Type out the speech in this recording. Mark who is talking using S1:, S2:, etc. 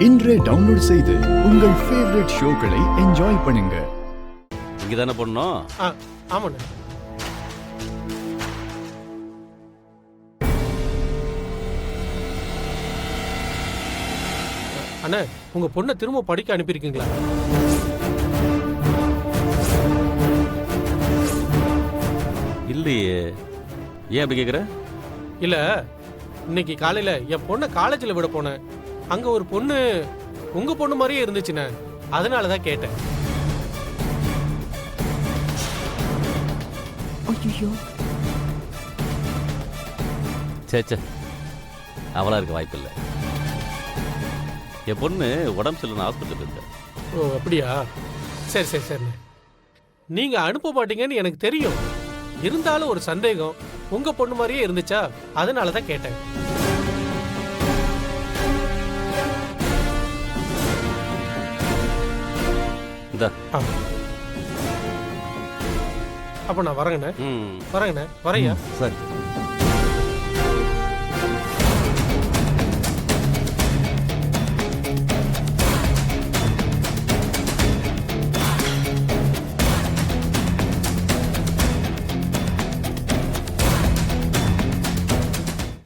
S1: இன்றே டவுன்லோட் செய்து உங்கள் ஃபேவரட் ஷோக்களை என்ஜாய் பண்ணுங்க.
S2: இங்க தானே பண்ணோம்.
S3: ஆமாண்ணே. அண்ணா, உங்க பொண்ணை திரும்ப படிக்க அனுப்பியிருக்கீங்களா?
S2: இல்லையே, ஏன் அப்படி கேக்குற?
S3: இல்ல, இன்னைக்கு காலையில என் பொண்ணை காலேஜில் விட போனேன். அங்க ஒரு பொண்ணு உங்க பொண்ணு மாதிரியே இருந்துச்சுண்ணே, அதனாலதான் கேட்டேன்.
S4: ஐயோ,
S2: சேச்சே, அவளா இருக்க வாய்ப்பு இல்லை. என் பொண்ணு உடம்பு சரியில்லைன்னு ஹாஸ்பிட்டலுக்கு இருக்க.
S3: ஓ அப்படியா? சரி சரி சரிண்ணே. நீங்க அனுப்ப மாட்டீங்கன்னு எனக்கு தெரியும். இருந்தாலும் ஒரு சந்தேகம், உங்க பொண்ணு மாதிரியே இருந்துச்சா, அதனாலதான் கேட்டேன்.
S2: இந்த
S3: அப்ப நான் வரேங்கண்ணே.
S2: ம்
S3: வரேங்கண்ணே. வரையா?
S2: சரி.